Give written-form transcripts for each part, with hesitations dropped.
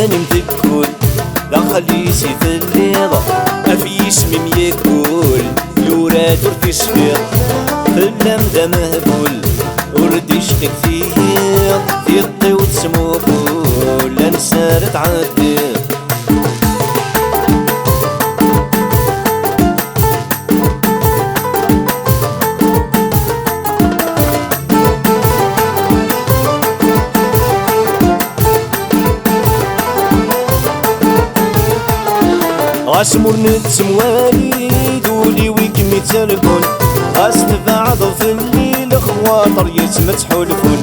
كان مذكول دخليسي في الليضة ما فيش مم ياكل يوراد ورتي شفير فلم ذا مهبول وردي شقك فيه تيطي وتسموكول لا نسار تعدي غاسمور نتسم واليد ولي ويكمي تلفون غاس تبعض في الليل خواطر يتمتحوا الفون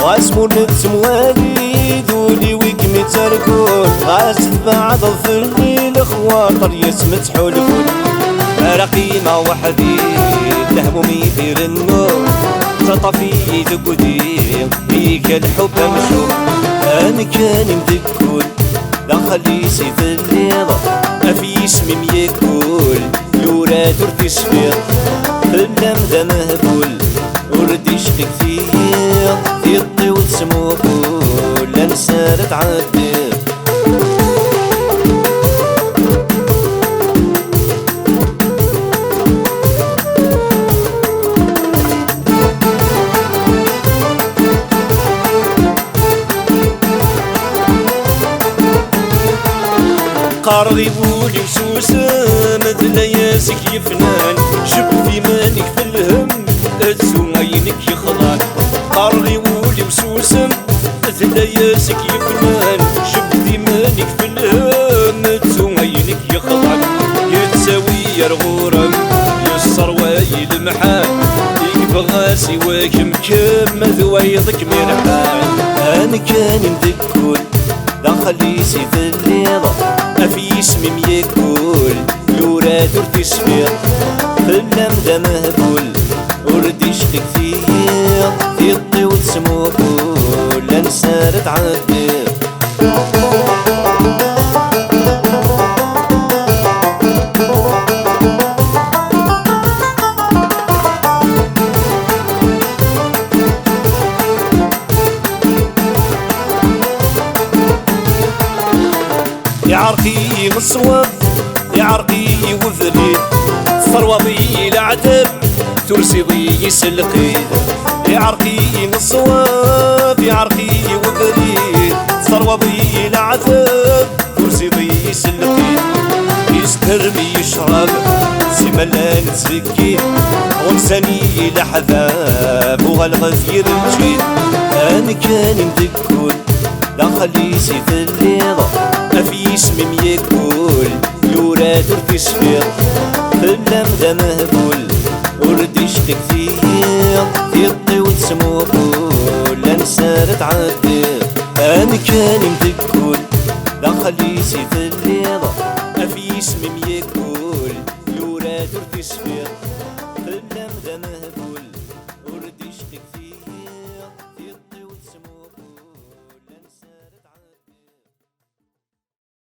غاسمور نتسم واليد ولي ويكمي تلفون غاس تبعض في الليل خواطر يتمتحوا الفون رقيمة وحدي الهموم يدير النور تطفي ذكودي بيك الحب مشوق انا كان مذكول لا خليسي في الليضة ما فيش مم ياكل يوراد ورتي شفير فلم ذا مهبول وردي شقك فيه تيطي وتسموكول لا نسار تعدي قارضي بولي وسوسة مثل ياسك يفنان شب في مانك في الهم تزوم عينك يخضان قارضي بولي وسوسة مثل ياسك يفنان شب في مانك في الهم تزوم عينك يخضان يتساوي يا الغرم يسر وايل المحال يكبغى سواك مكم ذويضك مرحان انا كان مذكول دخليسي في الليضة ما فيش مم ياكل يوراد ورتي شفير فلم ذا مهبول وردي شقك فيه تيطي وتسموكول لا نسار تعدي يا عرقي والصواب يا عرقي وذليل صروابي العتب ترسي ضي سلقيد يا عرقي والصواب يا عرقي وذليل صروابي العتب ترسي ضي سلقيد يسترمي يشرب زملان تزكي ونساني لحذاب وغالغفير الجيل انا كان مذكول لا خليسي في الليضة ما فيش مم ياكل يوراد ورتي شفير فلم ذا مهبول وردي شقك فيه تيطي وتسموكول لا نسار تعدي انا كان مذكول لا خليسي في الليضة ما فيش مم ياكل يوراد ورتي شفير